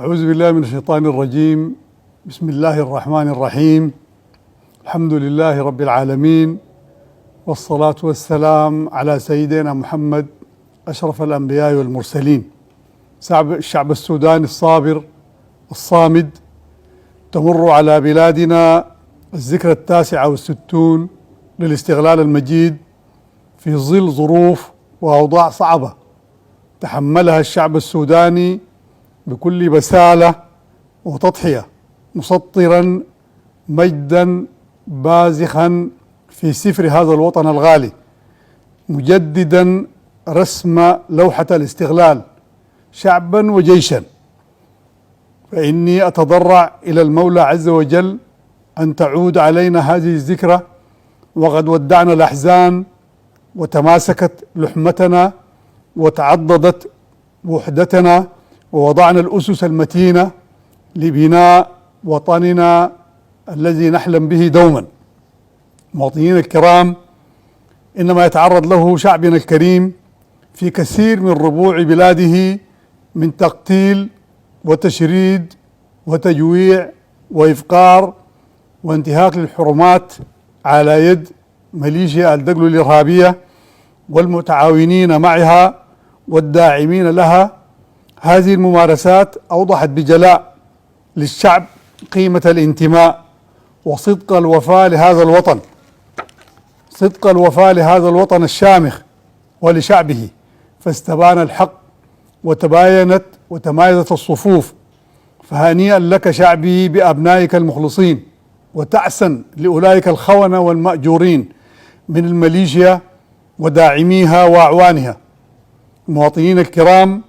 أعوذ بالله من الشيطان الرجيم. بسم الله الرحمن الرحيم. الحمد لله رب العالمين، والصلاة والسلام على سيدنا محمد أشرف الأنبياء والمرسلين. الشعب السوداني الصابر الصامد، تمر على بلادنا الذكرى 69 للاستغلال المجيد في ظل ظروف وأوضاع صعبة تحملها الشعب السوداني بكل بسالة وتضحية، مسطرا مجدا بازخا في سفر هذا الوطن الغالي، مجددا رسم لوحة الاستغلال شعبا وجيشا. فإني أتضرع إلى المولى عز وجل أن تعود علينا هذه الذكرى وقد ودعنا الأحزان وتماسكت لحمتنا وتعضدت وحدتنا، ووضعنا الأسس المتينة لبناء وطننا الذي نحلم به دوما. مواطنين الكرام، إنما يتعرض له شعبنا الكريم في كثير من ربوع بلاده من تقتيل وتشريد وتجويع وإفقار وانتهاك للحرمات على يد ميليشيا الدقل الإرهابية والمتعاونين معها والداعمين لها. هذه الممارسات أوضحت بجلاء للشعب قيمة الانتماء وصدق الوفاء لهذا الوطن، صدق الوفاء لهذا الوطن الشامخ ولشعبه، فاستبان الحق وتباينت وتمايزت الصفوف. فهنيئا لك شعبي بأبنائك المخلصين، وتعسا لأولئك الخونة والمأجورين من الميليشيا وداعميها وأعوانها. المواطنين الكرام،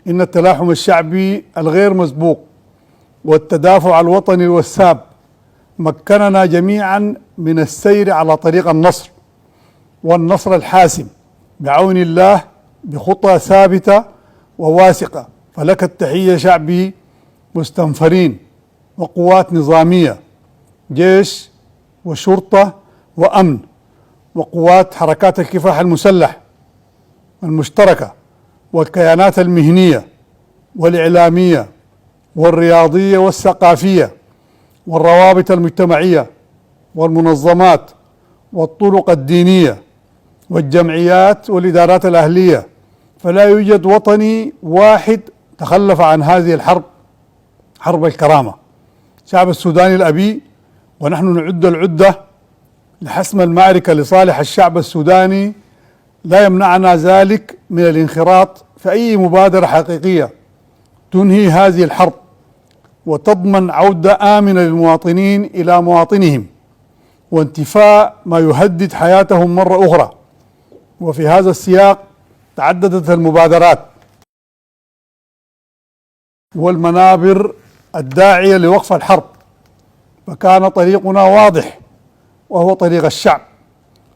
إن التلاحم الشعبي الغير مسبوق والتدافع الوطني الوساب مكننا جميعا من السير على طريق النصر والنصر الحاسم بعون الله بخطى ثابتة وواثقة. فلك التحية شعبي، مستنفرين وقوات نظامية، جيش وشرطة وأمن وقوات حركات الكفاح المسلح المشتركة والكيانات المهنية والإعلامية والرياضية والثقافية والروابط المجتمعية والمنظمات والطرق الدينية والجمعيات والإدارات الأهلية. فلا يوجد وطني واحد تخلف عن هذه الحرب، حرب الكرامة. شعب السوداني الأبي ونحن نعد العدة لحسم المعركة لصالح الشعب السوداني، لا يمنعنا ذلك من الانخراط في أي مبادرة حقيقية تنهي هذه الحرب وتضمن عودة آمنة للمواطنين إلى مواطنهم وانتفاء ما يهدد حياتهم مرة أخرى. وفي هذا السياق تعددت المبادرات والمنابر الداعية لوقف الحرب، فكان طريقنا واضح، وهو طريق الشعب،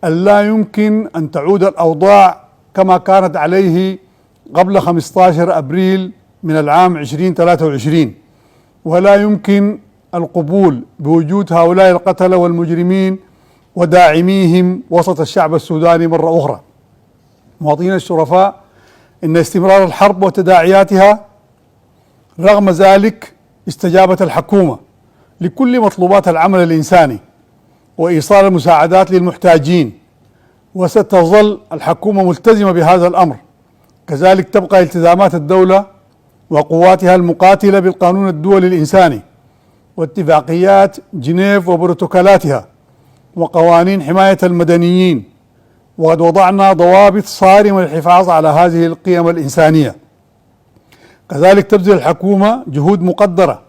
أن لا يمكن أن تعود الأوضاع كما كانت عليه قبل 15 أبريل من العام 2023، ولا يمكن القبول بوجود هؤلاء القتلة والمجرمين وداعميهم وسط الشعب السوداني مرة أخرى. مواطنين الشرفاء، إن استمرار الحرب وتداعياتها رغم ذلك استجابت الحكومة لكل مطلوبات العمل الإنساني وإيصال المساعدات للمحتاجين، وستظل الحكومة ملتزمة بهذا الأمر. كذلك تبقى التزامات الدولة وقواتها المقاتلة بالقانون الدولي الإنساني واتفاقيات جنيف وبروتوكولاتها وقوانين حماية المدنيين، وقد وضعنا ضوابط صارمة للحفاظ على هذه القيم الإنسانية. كذلك تبذل الحكومة جهود مقدرة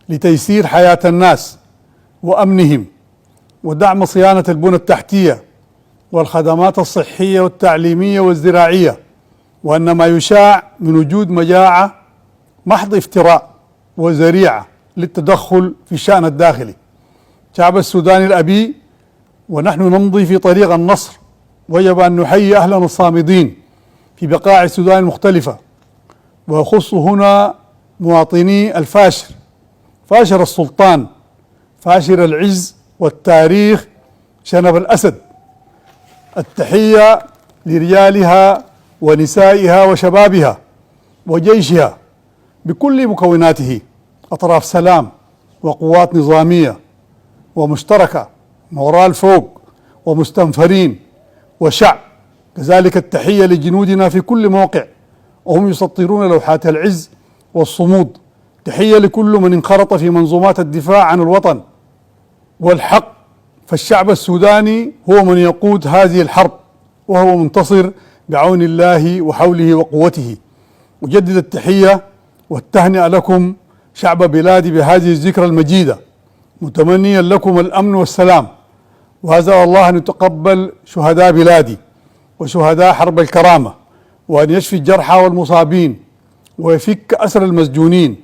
لتيسير حياة الناس وأمنهم ودعم صيانة البنى التحتية والخدمات الصحية والتعليمية والزراعية. وأن ما يشاع من وجود مجاعة محض افتراء وذريعة للتدخل في الشأن الداخلي. شعب السوداني الأبي ونحن نمضي في طريق النصر، وجب أن نحيي أهلنا الصامدين في بقاع السودان المختلفة، ويخص هنا مواطني الفاشر، فاشر السلطان، فاشر العز والتاريخ، شنب الأسد. التحية لرجالها ونسائها وشبابها وجيشها بكل مكوناته، أطراف سلام وقوات نظامية ومشتركة، مورال فوق ومستنفرين وشعب. كذلك التحية لجنودنا في كل موقع وهم يسطرون لوحات العز والصمود. تحية لكل من انخرط في منظومات الدفاع عن الوطن والحق، فالشعب السوداني هو من يقود هذه الحرب وهو منتصر بعون الله وحوله وقوته. أجدد التحية والتهنئة لكم شعب بلادي بهذه الذكرى المجيدة، متمنيا لكم الأمن والسلام، وأسأل الله أن يتقبل شهداء بلادي وشهداء حرب الكرامة، وأن يشفي الجرحى والمصابين ويفك أسر المسجونين.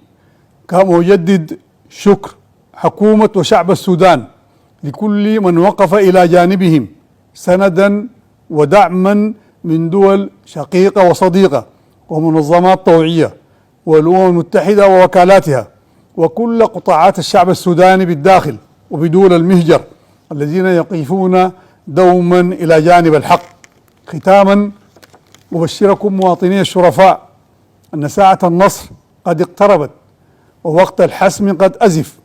كما أجدد شكر حكومة وشعب السودان لكل من وقف إلى جانبهم سندا ودعما من دول شقيقة وصديقة ومنظمات طوعية والأمم المتحدة ووكالاتها، وكل قطاعات الشعب السوداني بالداخل وبدول المهجر الذين يقفون دوما إلى جانب الحق. ختاما أبشركم مواطني الشرفاء أن ساعة النصر قد اقتربت ووقت الحسم قد أزف،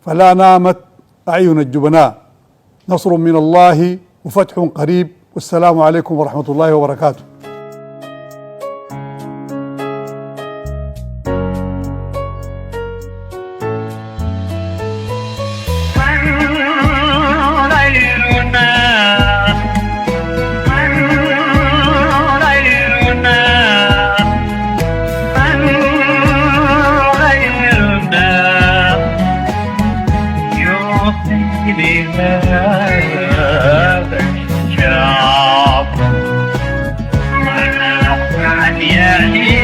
فلا نامت أعين الجبناء. نصر من الله وفتح قريب، والسلام عليكم ورحمة الله وبركاته. Yeah.